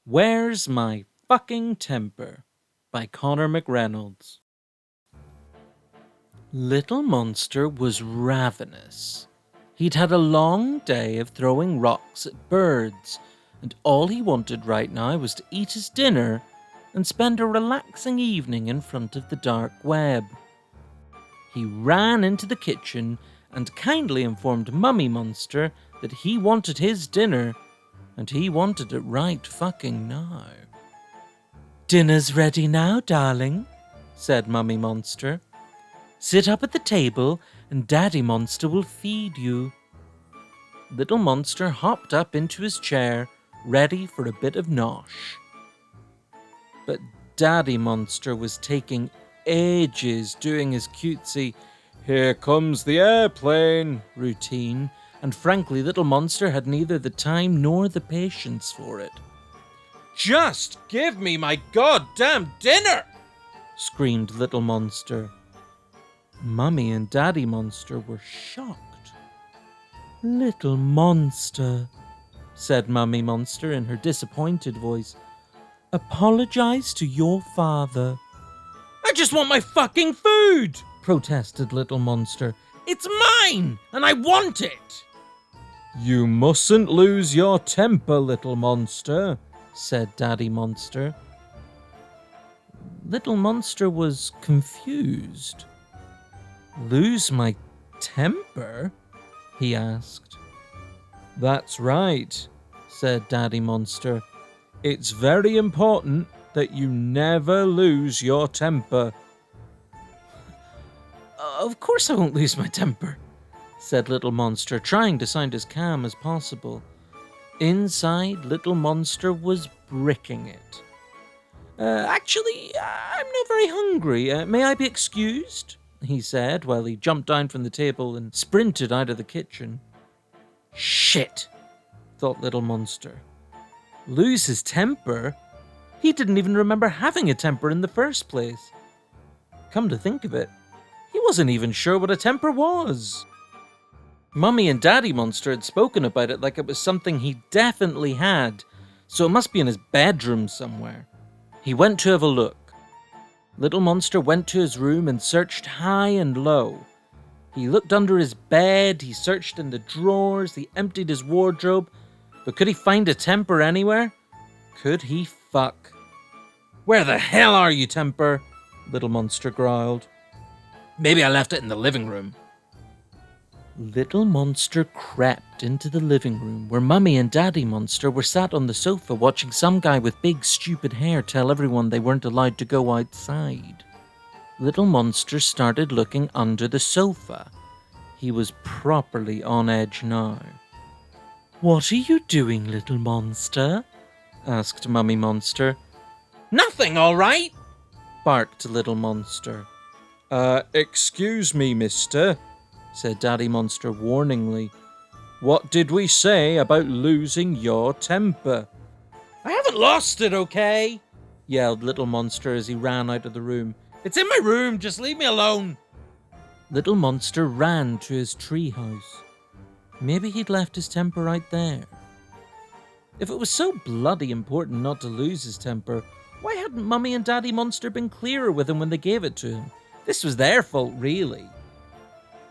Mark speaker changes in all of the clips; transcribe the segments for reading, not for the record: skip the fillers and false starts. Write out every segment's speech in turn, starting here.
Speaker 1: Where's My Fucking Temper by Connor McReynolds. Little Monster was ravenous. He'd had a long day of throwing rocks at birds, and all he wanted right now was to eat his dinner and spend a relaxing evening in front of the dark web. He ran into the kitchen and kindly informed Mummy Monster that he wanted his dinner, and he wanted it right fucking now. "Dinner's ready now, darling," said Mummy Monster. "Sit up at the table and Daddy Monster will feed you." Little Monster hopped up into his chair, ready for a bit of nosh. But Daddy Monster was taking ages doing his cutesy "here comes the airplane" routine, and frankly, Little Monster had neither the time nor the patience for it. "Just give me my goddamn dinner!" screamed Little Monster. Mummy and Daddy Monster were shocked. "Little Monster," said Mummy Monster in her disappointed voice, "apologize to your father." "I just want my fucking food!" protested Little Monster. "It's mine, and I want it!" "You mustn't lose your temper, Little Monster," said Daddy Monster. Little Monster was confused. "Lose my temper?" he asked. "That's right," said Daddy Monster. "It's very important that you never lose your temper." "Of course I won't lose my temper," said Little Monster, trying to sound as calm as possible. Inside, Little Monster was bricking it. Actually, I'm not very hungry. May I be excused?" he said, while he jumped down from the table and sprinted out of the kitchen. "Shit," thought Little Monster. Lose his temper? He didn't even remember having a temper in the first place. Come to think of it, he wasn't even sure what a temper was. Mummy and Daddy Monster had spoken about it like it was something he definitely had, so it must be in his bedroom somewhere. He went to have a look. Little Monster went to his room and searched high and low. He looked under his bed, he searched in the drawers, he emptied his wardrobe, but could he find a temper anywhere? Could he fuck? "Where the hell are you, temper?" Little Monster growled. "Maybe I left it in the living room." Little Monster crept into the living room where Mummy and Daddy Monster were sat on the sofa watching some guy with big stupid hair tell everyone they weren't allowed to go outside. Little Monster started looking under the sofa. He was properly on edge now. "What are you doing, Little Monster?" asked Mummy Monster. "Nothing, all right," barked Little Monster. Excuse me, mister," said Daddy Monster warningly. "What did we say about losing your temper?" "I haven't lost it, okay?" yelled Little Monster as he ran out of the room. "It's in my room, just leave me alone." Little Monster ran to his treehouse. Maybe he'd left his temper out there. If it was so bloody important not to lose his temper, why hadn't Mummy and Daddy Monster been clearer with him when they gave it to him? This was their fault, really.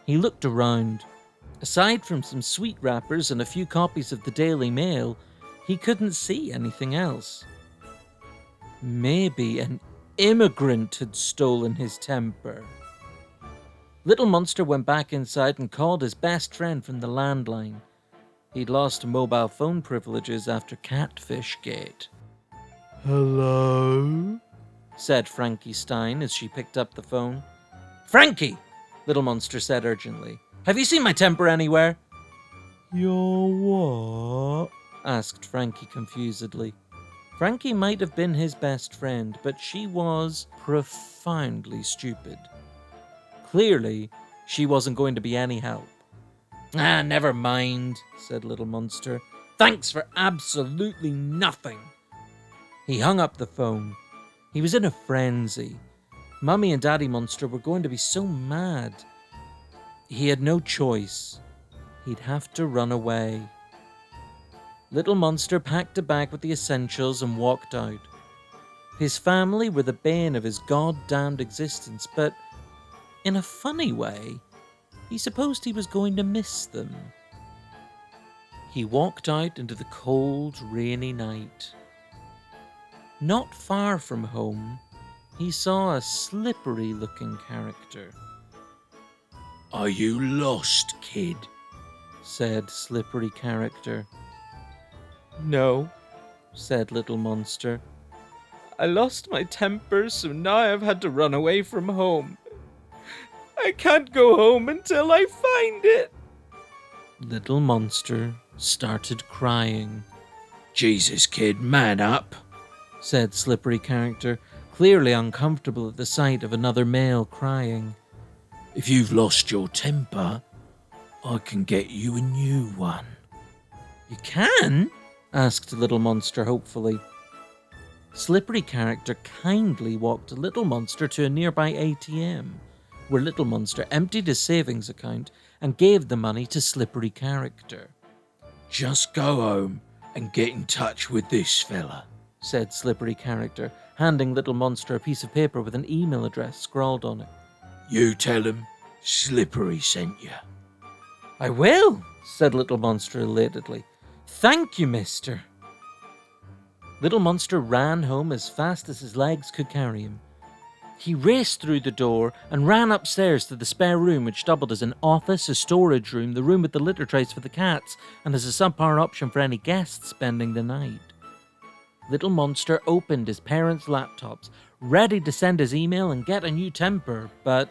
Speaker 1: He looked around. Aside from some sweet wrappers and a few copies of the Daily Mail, he couldn't see anything else. Maybe an immigrant had stolen his temper. Little Monster went back inside and called his best friend from the landline. He'd lost mobile phone privileges after Catfish Gate. "Hello?" said Frankie Stein as she picked up the phone. "Frankie!" Little Monster said urgently. "Have you seen my temper anywhere?" "Your what?" asked Frankie confusedly. Frankie might have been his best friend, but she was profoundly stupid. Clearly, she wasn't going to be any help. Never mind," said Little Monster. "Thanks for absolutely nothing." He hung up the phone. He was in a frenzy. Mummy and Daddy Monster were going to be so mad. He had no choice. He'd have to run away. Little Monster packed a bag with the essentials and walked out. His family were the bane of his goddamned existence, but in a funny way, he supposed he was going to miss them. He walked out into the cold, rainy night. Not far from home, he saw a slippery-looking character. "Are you lost, kid?" said Slippery Character. "No," said Little Monster. "I lost my temper, so now I've had to run away from home. I can't go home until I find it." Little Monster started crying. "Jesus, kid, man up," said Slippery Character, clearly uncomfortable at the sight of another male crying. "If you've lost your temper, I can get you a new one." "You can?" asked Little Monster hopefully. Slippery Character kindly walked Little Monster to a nearby ATM, where Little Monster emptied his savings account and gave the money to Slippery Character. "Just go home and get in touch with this fella," said Slippery Character, handing Little Monster a piece of paper with an email address scrawled on it. "You tell him Slippery sent you." "I will," said Little Monster elatedly. "Thank you, mister." Little Monster ran home as fast as his legs could carry him. He raced through the door and ran upstairs to the spare room, which doubled as an office, a storage room, the room with the litter trays for the cats, and as a subpar option for any guests spending the night. Little Monster opened his parents' laptops, ready to send his email and get a new temper, but...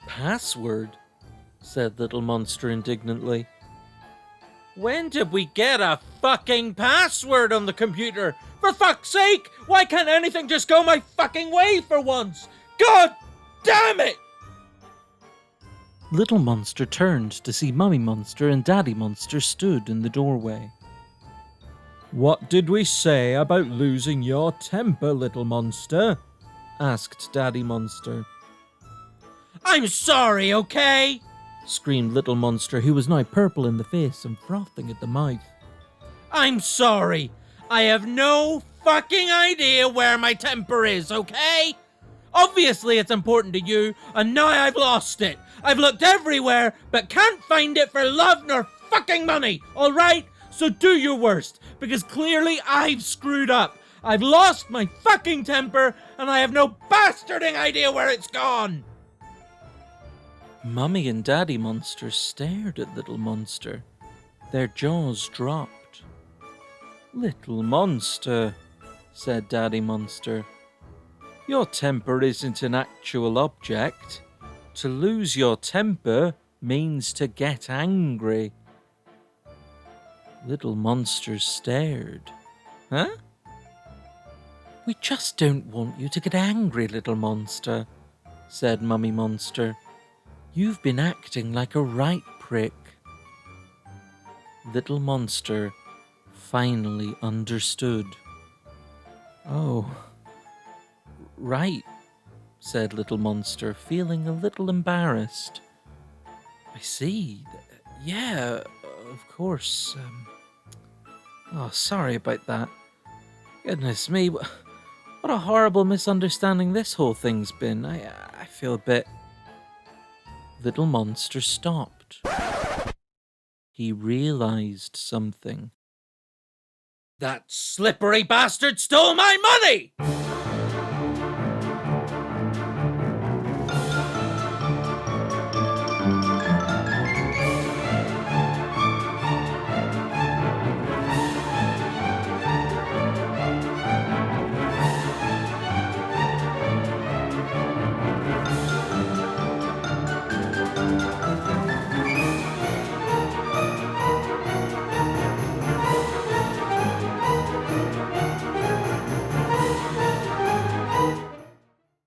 Speaker 1: "Password?" said Little Monster indignantly. "When did we get a fucking password on the computer? For fuck's sake! Why can't anything just go my fucking way for once? God damn it!" Little Monster turned to see Mummy Monster and Daddy Monster stood in the doorway. "What did we say about losing your temper, Little Monster?" asked Daddy Monster. "I'm sorry, okay?" screamed Little Monster, who was now purple in the face and frothing at the mouth. "I'm sorry. I have no fucking idea where my temper is, okay? Obviously it's important to you, and now I've lost it. I've looked everywhere, but can't find it for love nor fucking money, alright? So do your worst, because clearly I've screwed up. I've lost my fucking temper, and I have no bastarding idea where it's gone." Mummy and Daddy Monster stared at Little Monster. Their jaws dropped. "Little Monster," said Daddy Monster, "your temper isn't an actual object. To lose your temper means to get angry." Little Monster stared. "Huh?" "We just don't want you to get angry, Little Monster," said Mummy Monster. "You've been acting like a right prick." Little Monster finally understood. "Oh, right," said Little Monster, feeling a little embarrassed. "I see. Yeah, of course. Oh, sorry about that. Goodness me, what a horrible misunderstanding this whole thing's been. I feel a bit..." Little Monster stopped. He realized something. "That slippery bastard stole my money!"